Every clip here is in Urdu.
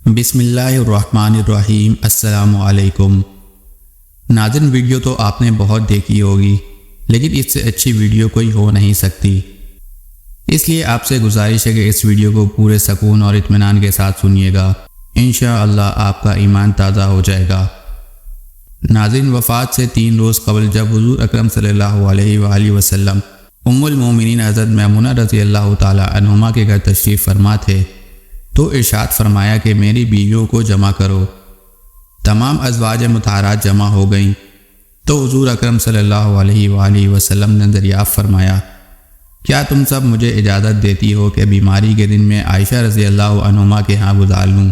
بسم اللہ الرحمن الرحیم۔ السلام علیکم ناظرین، ویڈیو تو آپ نے بہت دیکھی ہوگی، لیکن اس سے اچھی ویڈیو کوئی ہو نہیں سکتی۔ اس لیے آپ سے گزارش ہے کہ اس ویڈیو کو پورے سکون اور اطمینان کے ساتھ سنیے گا، انشاءاللہ آپ کا ایمان تازہ ہو جائے گا۔ ناظرین، وفات سے 3 روز قبل جب حضور اکرم صلی اللہ علیہ وآلہ وسلم ام المومنین حضرت میمونہ رضی اللہ تعالی عنہما کے گھر تشریف فرما تھے تو ارشاد فرمایا کہ میری بیویوں کو جمع کرو۔ تمام ازواج مطہرات جمع ہو گئیں تو حضور اکرم صلی اللہ علیہ وآلہ وسلم نے دریافت فرمایا، کیا تم سب مجھے اجازت دیتی ہو کہ بیماری کے دن میں عائشہ رضی اللہ عنہما کے ہاں گزار لوں؟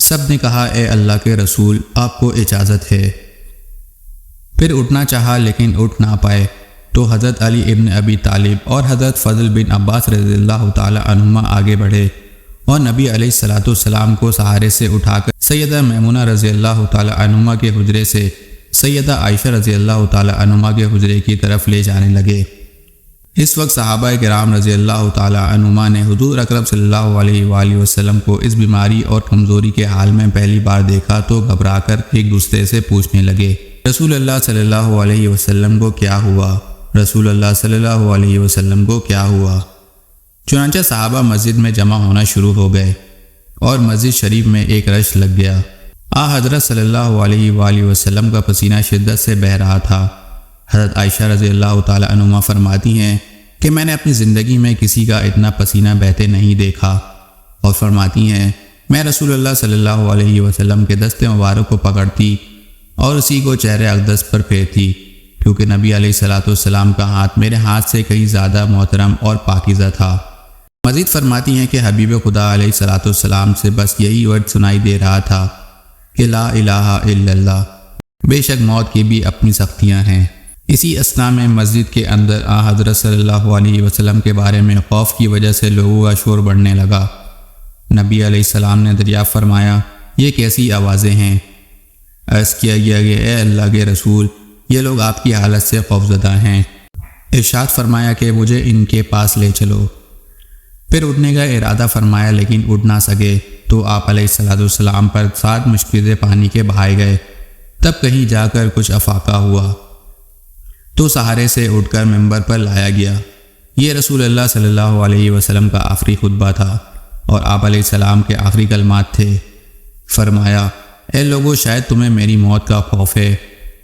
سب نے کہا، اے اللہ کے رسول، آپ کو اجازت ہے۔ پھر اٹھنا چاہا لیکن اٹھ نہ پائے تو حضرت علی ابن ابی طالب اور حضرت فضل بن عباس رضی اللہ تعالی عنہما آگے بڑھے اور نبی علیہ السلام کو سہارے سے اٹھا کر سیدہ میمونہ رضی اللہ تعالی عنہما کے حجرے سے سیدہ عائشہ رضی اللہ تعالی عنہما کے حجرے کی طرف لے جانے لگے۔ اس وقت صحابہ کرام رضی اللہ تعالی عنہما نے حضور اکرم صلی اللہ علیہ وآلہ وسلم کو اس بیماری اور کمزوری کے حال میں پہلی بار دیکھا تو گھبرا کر ایک دوسرے سے پوچھنے لگے، رسول اللہ صلی اللہ علیہ وسلم کو کیا ہوا؟ رسول اللہ صلی اللہ علیہ وسلم کو کیا ہوا؟ چنانچہ صحابہ مسجد میں جمع ہونا شروع ہو گئے اور مسجد شریف میں ایک رش لگ گیا۔ حضرت صلی اللہ علیہ وآلہ وسلم کا پسینہ شدت سے بہہ رہا تھا۔ حضرت عائشہ رضی اللہ تعالی عنہما فرماتی ہیں کہ میں نے اپنی زندگی میں کسی کا اتنا پسینہ بہتے نہیں دیکھا، اور فرماتی ہیں میں رسول اللہ صلی اللہ علیہ وسلم کے دست مبارک کو پکڑتی اور اسی کو چہرے اقدس پر پھیرتی، کیونکہ نبی علیہ السلام کا ہاتھ میرے ہاتھ سے کہیں زیادہ محترم اور پاکیزہ تھا۔ مزید فرماتی ہیں کہ حبیب خدا علیہ السلام سے بس یہی ورد سنائی دے رہا تھا کہ لا الہ الا اللہ، بے شک موت کی بھی اپنی سختیاں ہیں۔ اسی اثناء میں مسجد کے اندر حضرت صلی اللہ علیہ وسلم کے بارے میں خوف کی وجہ سے لوگوں کا شور بڑھنے لگا۔ نبی علیہ السلام نے دریافت فرمایا، یہ کیسی آوازیں ہیں؟ عرض کیا گیا کہ اے اللہ کے رسول، یہ لوگ آپ کی حالت سے خوفزدہ ہیں۔ ارشاد فرمایا کہ مجھے ان کے پاس لے چلو۔ پھر اٹھنے کا ارادہ فرمایا لیکن اٹھ نہ سکے تو آپ علیہ السلام پر 7 مشکبے پانی کے بہائے گئے۔ تب کہیں جا کر کچھ افاقہ ہوا تو سہارے سے اٹھ کر ممبر پر لایا گیا۔ یہ رسول اللہ صلی اللہ علیہ وسلم کا آخری خطبہ تھا اور آپ علیہ السلام کے آخری کلمات تھے۔ فرمایا، اے لوگو، شاید تمہیں میری موت کا خوف ہے۔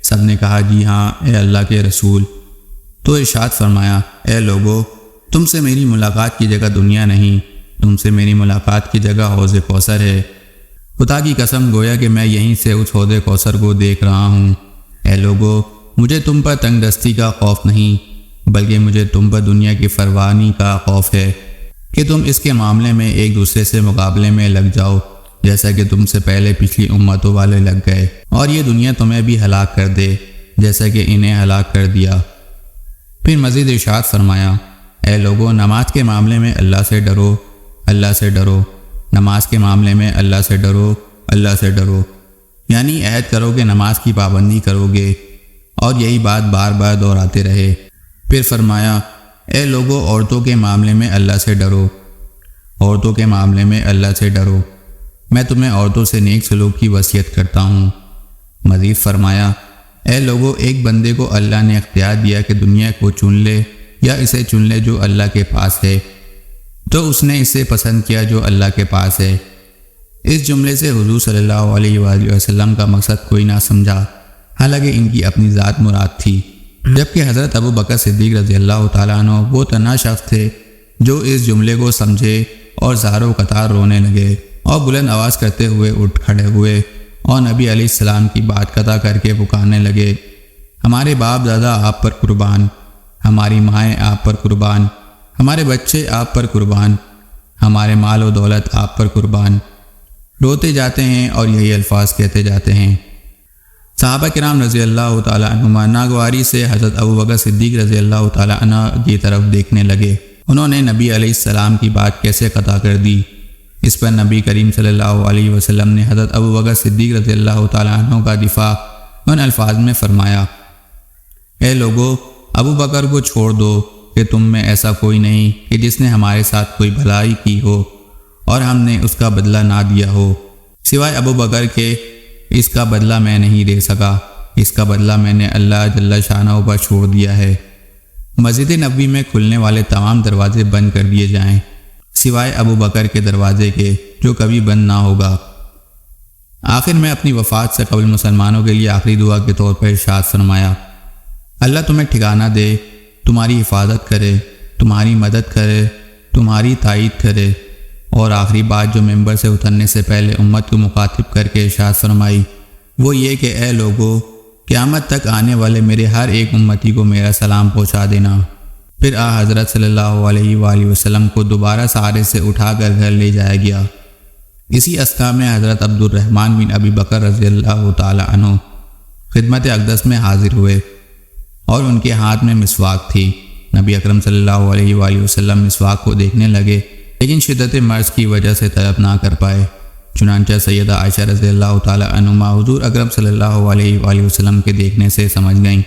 سب نے کہا، جی ہاں اے اللہ کے رسول۔ تو ارشاد فرمایا، اے لوگو، تم سے میری ملاقات کی جگہ دنیا نہیں، تم سے میری ملاقات کی جگہ حوض کوثر ہے۔ خدا کی قسم، گویا کہ میں یہیں سے اس حوض کوثر کو دیکھ رہا ہوں۔ اے لوگو، مجھے تم پر تنگ دستی کا خوف نہیں، بلکہ مجھے تم پر دنیا کی فروانی کا خوف ہے کہ تم اس کے معاملے میں ایک دوسرے سے مقابلے میں لگ جاؤ، جیسا کہ تم سے پہلے پچھلی امتوں والے لگ گئے، اور یہ دنیا تمہیں بھی ہلاک کر دے جیسا کہ انہیں ہلاک کر دیا۔ پھر مزید ارشاد فرمایا، اے لوگوں، نماز کے معاملے میں اللہ سے ڈرو، اللہ سے ڈرو، نماز کے معاملے میں اللہ سے ڈرو، اللہ سے ڈرو، یعنی عہد کرو کہ نماز کی پابندی کرو گے، اور یہی بات بار بار دہراتے رہے۔ پھر فرمایا، اے لوگوں، عورتوں کے معاملے میں اللہ سے ڈرو، عورتوں کے معاملے میں اللہ سے ڈرو، میں تمہیں عورتوں سے نیک سلوک کی وصیت کرتا ہوں۔ مزید فرمایا، اے لوگوں، ایک بندے کو اللہ نے اختیار دیا کہ دنیا کو چن لے یا اسے چن لے جو اللہ کے پاس ہے، تو اس نے اسے پسند کیا جو اللہ کے پاس ہے۔ اس جملے سے حضور صلی اللہ علیہ وآلہ وسلم کا مقصد کوئی نہ سمجھا، حالانکہ ان کی اپنی ذات مراد تھی، جبکہ حضرت ابو بکر صدیق رضی اللہ تعالیٰ عنہ وہ تنہا شخص تھے جو اس جملے کو سمجھے اور زار و قطار رونے لگے اور بلند آواز کرتے ہوئے اٹھ کھڑے ہوئے اور نبی علیہ السلام کی بات قطع کر کے پکارنے لگے، ہمارے باپ دادا آپ پر قربان، ہماری مائیں آپ پر قربان، ہمارے بچے آپ پر قربان، ہمارے مال و دولت آپ پر قربان۔ روتے جاتے ہیں اور یہی الفاظ کہتے جاتے ہیں۔ صحابہ کرام رضی اللہ تعالی عنہما ناگواری سے حضرت ابو بکر صدیق رضی اللہ تعالی عنہ کی طرف دیکھنے لگے۔ انہوں نے نبی علیہ السلام کی بات کیسے قطع کر دی؟ اس پر نبی کریم صلی اللہ علیہ وسلم نے حضرت ابو بکر صدیق رضی اللہ تعالی عنہ کا دفاع ان الفاظ میں فرمایا، اے لوگو، ابو بکر کو چھوڑ دو کہ تم میں ایسا کوئی نہیں کہ جس نے ہمارے ساتھ کوئی بھلائی کی ہو اور ہم نے اس کا بدلہ نہ دیا ہو، سوائے ابو بکر کے اس کا بدلہ میں نہیں دے سکا، اس کا بدلہ میں نے اللہ جل شانہ پر چھوڑ دیا ہے۔ مسجد نبوی میں کھلنے والے تمام دروازے بند کر دیے جائیں سوائے ابو بکر کے دروازے کے، جو کبھی بند نہ ہوگا۔ آخر میں اپنی وفات سے قبل مسلمانوں کے لیے آخری دعا کے طور پر ارشاد فرمایا، اللہ تمہیں ٹھکانہ دے، تمہاری حفاظت کرے، تمہاری مدد کرے، تمہاری تائید کرے۔ اور آخری بات جو ممبر سے اترنے سے پہلے امت کو مخاطب کر کے ارشاد فرمائی وہ یہ کہ اے لوگو، قیامت تک آنے والے میرے ہر ایک امتی کو میرا سلام پہنچا دینا۔ پھر حضرت صلی اللہ علیہ وآلہ وسلم کو دوبارہ سہارے سے اٹھا کر گھر لے جایا گیا۔ اسی اثنا میں حضرت عبد الرحمن بن ابی بکر رضی اللہ تعالی عنہ خدمت اقدس میں حاضر ہوئے اور ان کے ہاتھ میں مسواک تھی۔ نبی اکرم صلی اللہ علیہ وآلہ وسلم مسواک کو دیکھنے لگے، لیکن شدت مرض کی وجہ سے طلب نہ کر پائے۔ چنانچہ سیدہ عائشہ رضی اللہ تعالی عنہا حضور اکرم صلی اللہ علیہ وآلہ وسلم کے دیکھنے سے سمجھ گئیں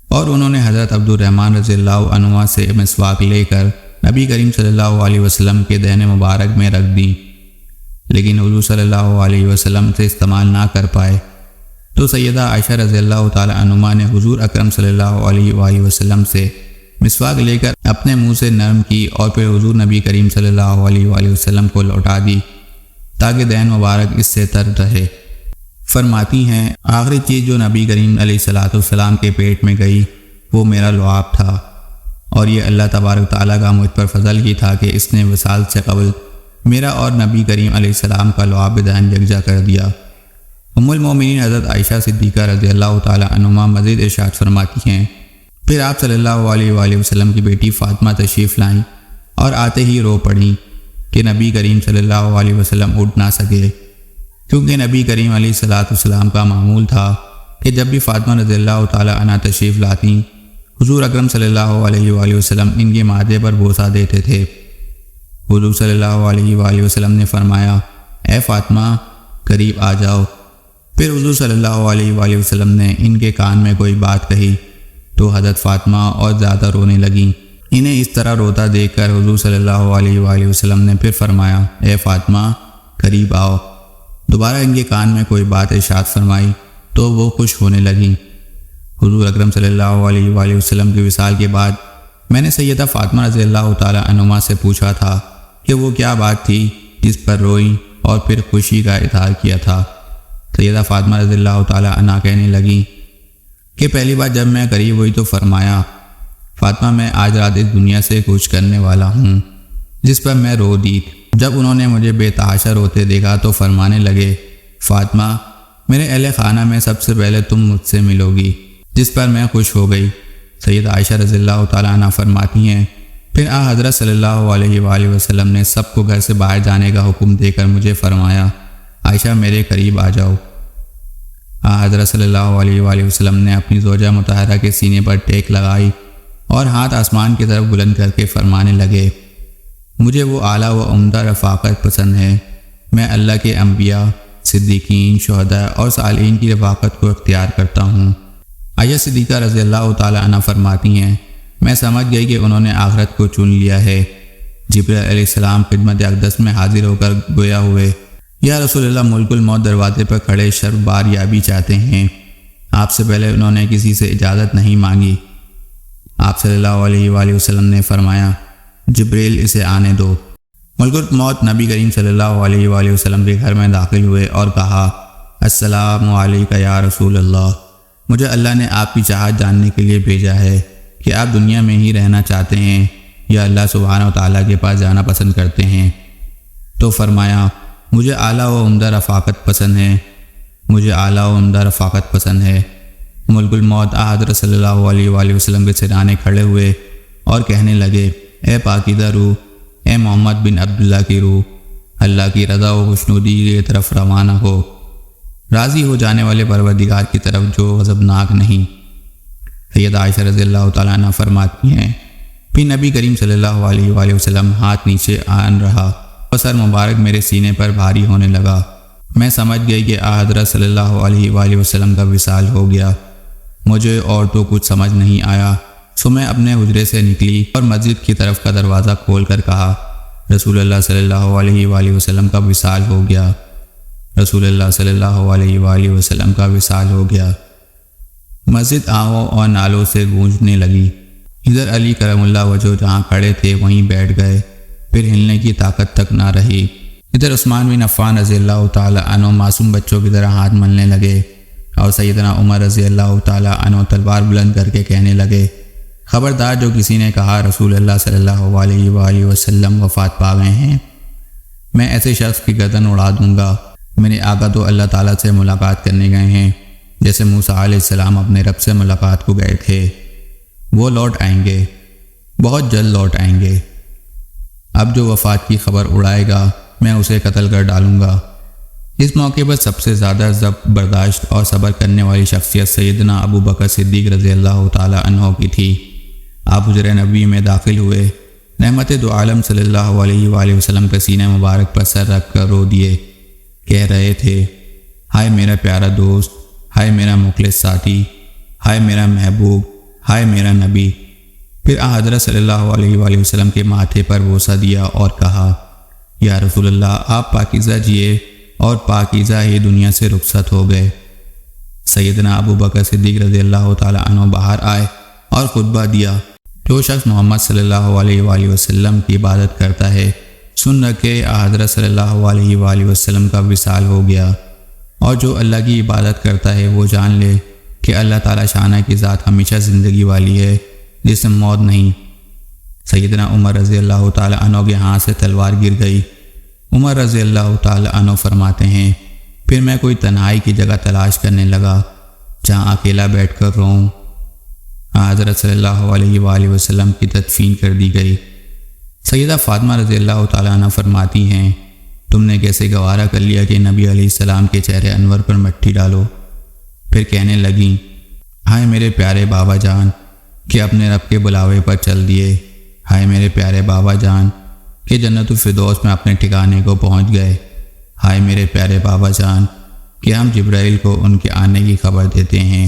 اور انہوں نے حضرت عبد الرحمن رضی اللہ عنہ سے مسواک لے کر نبی کریم صلی اللہ علیہ وسلم کے دہن مبارک میں رکھ دیں، لیکن حضور صلی اللہ علیہ وسلم سے استعمال نہ کر پائے تو سیدہ عائشہ رضی اللہ تعالی عنہا نے حضور اکرم صلی اللہ علیہ وآلہ وسلم سے مسواک لے کر اپنے منہ سے نرم کی اور پھر حضور نبی کریم صلی اللہ علیہ وآلہ وسلم کو لوٹا دی تاکہ دہن مبارک اس سے تر رہے۔ فرماتی ہیں آخری چیز جو نبی کریم علیہ السلام کے پیٹ میں گئی وہ میرا لعاب تھا، اور یہ اللہ تبارک تعالیٰ کا مجھ پر فضل ہی تھا کہ اس نے وصال سے قبل میرا اور نبی کریم علیہ السلام کا لعاب دہن یکجا کر دیا۔ ام المومنین حضرت عائشہ صدیقہ رضی اللہ تعالی عنہا مزید ارشاد فرماتی ہیں پھر آپ صلی اللہ علیہ وآلہ وسلم کی بیٹی فاطمہ تشریف لائیں اور آتے ہی رو پڑیں کہ نبی کریم صلی اللہ علیہ وسلم اٹھ نہ سکے، کیونکہ نبی کریم علیہ السلام کا معمول تھا کہ جب بھی فاطمہ رضی اللہ تعالی عنہا تشریف لاتی حضور اکرم صلی اللہ علیہ وآلہ وسلم ان کے ماتھے پر بوسہ دیتے تھے۔ حضور صلی اللہ علیہ وآلہ وسلم نے فرمایا اے فاطمہ قریب آ جاؤ۔ پھر حضور صلی اللہ علیہ وآلہ وسلم نے ان کے کان میں کوئی بات کہی تو حضرت فاطمہ اور زیادہ رونے لگیں۔ انہیں اس طرح روتا دیکھ کر حضور صلی اللہ علیہ وآلہ وسلم نے پھر فرمایا اے فاطمہ قریب آؤ۔ دوبارہ ان کے کان میں کوئی بات ارشاد فرمائی تو وہ خوش ہونے لگیں۔ حضور اکرم صلی اللہ علیہ وآلہ وسلم کے وصال کے بعد میں نے سیدہ فاطمہ رضی اللہ تعالی عنہا سے پوچھا تھا کہ وہ کیا بات تھی جس پر روئیں اور پھر خوشی کا اظہار کیا تھا۔ سیدہ فاطمہ رضی اللہ تعالی عنہا کہنے لگیں کہ پہلی بار جب میں قریب ہوئی تو فرمایا فاطمہ میں آج رات اس دنیا سے کوچ کرنے والا ہوں، جس پر میں رو دی۔ جب انہوں نے مجھے بے تحاشا روتے دیکھا تو فرمانے لگے فاطمہ میرے اہل خانہ میں سب سے پہلے تم مجھ سے ملو گی، جس پر میں خوش ہو گئی۔ سیدہ عائشہ رضی اللہ تعالیٰ عنہ فرماتی ہیں پھر حضرت صلی اللہ علیہ وآلہ وسلم نے سب کو گھر سے باہر جانے کا حکم دے کر مجھے فرمایا عائشہ میرے قریب آ جاؤ۔ حضرت صلی اللہ علیہ وآلہ وسلم نے اپنی زوجہ مطہرہ کے سینے پر ٹیک لگائی اور ہاتھ آسمان کی طرف بلند کر کے فرمانے لگے مجھے وہ اعلیٰ و عمدہ رفاقت پسند ہے، میں اللہ کے انبیاء، صدیقین، شہداء اور صالحین کی رفاقت کو اختیار کرتا ہوں۔ عائشہ صدیقہ رضی اللہ تعالی عنہ فرماتی ہیں میں سمجھ گئی کہ انہوں نے آخرت کو چن لیا ہے۔ جبرائیل علیہ السلام خدمت اقدس میں حاضر ہو کر گویا ہوئے یا رسول اللہ ملک الموت دروازے پر کھڑے شرف بار یابی چاہتے ہیں۔ آپ سے پہلے انہوں نے کسی سے اجازت نہیں مانگی۔ آپ صلی اللہ علیہ وآلہ وسلم نے فرمایا جبریل اسے آنے دو۔ ملک الموت نبی کریم صلی اللہ علیہ وآلہ وسلم کے گھر میں داخل ہوئے اور کہا السلام علیکہ یا رسول اللہ، مجھے اللہ نے آپ کی چاہت جاننے کے لیے بھیجا ہے کہ آپ دنیا میں ہی رہنا چاہتے ہیں یا اللہ سبحانہ و تعالیٰ کے پاس جانا پسند کرتے ہیں۔ تو فرمایا مجھے اعلیٰ و عمدہ رفاقت پسند ہے، مجھے اعلیٰ و عمدہ رفاقت پسند ہے۔ ملک الموت حضرت صلی اللہ علیہ وآلہ وسلم کے سرانے کھڑے ہوئے اور کہنے لگے اے پاکیزہ روح، اے محمد بن عبداللہ کی روح، اللہ کی رضا و خوشنودی کی طرف روانہ ہو، راضی ہو جانے والے پروردگار کی طرف جو غضبناک نہیں۔ سیدہ عائشہ رضی اللہ تعالیٰ عنہ فرماتی ہیں پھر نبی کریم صلی اللہ علیہ وآلہ وسلم ہاتھ نیچے آن رہا اور سر مبارک میرے سینے پر بھاری ہونے لگا۔ میں سمجھ گئی کہ حضرت صلی اللہ علیہ وآلہ وسلم کا وصال ہو گیا۔ مجھے اور تو کچھ سمجھ نہیں آیا، سو میں اپنے حجرے سے نکلی اور مسجد کی طرف کا دروازہ کھول کر کہا رسول اللہ صلی اللہ علیہ وآلہ وسلم کا وصال ہو گیا، رسول اللہ صلی اللہ علیہ وآلہ وسلم کا وصال ہو گیا۔ مسجد آہوں اور نالوں سے گونجنے لگی۔ ادھر علی کرم اللہ وجہ جہاں کھڑے تھے وہیں بیٹھ گئے، پھر ہلنے کی طاقت تک نہ رہی۔ ادھر عثمان بن عفان رضی اللہ تعالی عنہ معصوم بچوں کی طرح ہاتھ ملنے لگے، اور سیدنا عمر رضی اللہ تعالی عنہ تلوار بلند کر کے کہنے لگے، خبردار جو کسی نے کہا رسول اللہ صلی اللہ علیہ وآلہ وسلم وفات پا گئے ہیں، میں ایسے شخص کی گردن اڑا دوں گا۔ میرے آقا تو اللہ تعالیٰ سے ملاقات کرنے گئے ہیں، جیسے موسیٰ علیہ السلام اپنے رب سے ملاقات کو گئے تھے۔ وہ لوٹ آئیں گے، بہت جلد لوٹ آئیں گے۔ اب جو وفات کی خبر اڑائے گا میں اسے قتل کر ڈالوں گا۔ اس موقع پر سب سے زیادہ ضبط برداشت اور صبر کرنے والی شخصیت سیدنا ابو بکر صدیق رضی اللہ تعالی عنہ کی تھی۔ آپ حجرہ نبی میں داخل ہوئے، رحمت دو عالم صلی اللہ علیہ وآلہ وسلم کا سینہ مبارک پر سر رکھ کر رو دیے، کہہ رہے تھے، ہائے میرا پیارا دوست، ہائے میرا مخلص ساتھی، ہائے میرا محبوب، ہائے میرا نبی۔ پھر حضرت صلی اللہ علیہ وآلہ وسلم کے ماتھے پر بوسہ دیا اور کہا، یا رسول اللہ، آپ پاکیزہ جیے اور پاکیزہ ہی دنیا سے رخصت ہو گئے۔ سیدنا ابو بکر صدیق رضی اللہ تعالی عنہ باہر آئے اور خطبہ دیا، جو شخص محمد صلی اللہ علیہ وآلہ وسلم کی عبادت کرتا ہے، سن رکھے حضرت صلی اللہ علیہ وآلہ وسلم کا وصال ہو گیا، اور جو اللہ کی عبادت کرتا ہے وہ جان لے کہ اللہ تعالی شانہ کی ذات ہمیشہ زندگی والی ہے، جس میں موت نہیں۔ سیدنا عمر رضی اللہ تعالی عنہ کے ہاتھ سے تلوار گر گئی۔ عمر رضی اللہ تعالی عنہ فرماتے ہیں، پھر میں کوئی تنہائی کی جگہ تلاش کرنے لگا جہاں اکیلا بیٹھ کر رہوں۔ حضرت صلی اللہ علیہ وآلہ وسلم کی تدفین کر دی گئی۔ سیدہ فاطمہ رضی اللہ تعالی عنہ فرماتی ہیں، تم نے کیسے گوارا کر لیا کہ نبی علیہ السلام کے چہرے انور پر مٹی ڈالو؟ پھر کہنے لگیں، ہائے میرے پیارے بابا جان کہ اپنے رب کے بلاوے پر چل دیے، ہائے میرے پیارے بابا جان کہ جنت الفردوس میں اپنے ٹھکانے کو پہنچ گئے، ہائے میرے پیارے بابا جان کہ ہم جبرائیل کو ان کے آنے کی خبر دیتے ہیں۔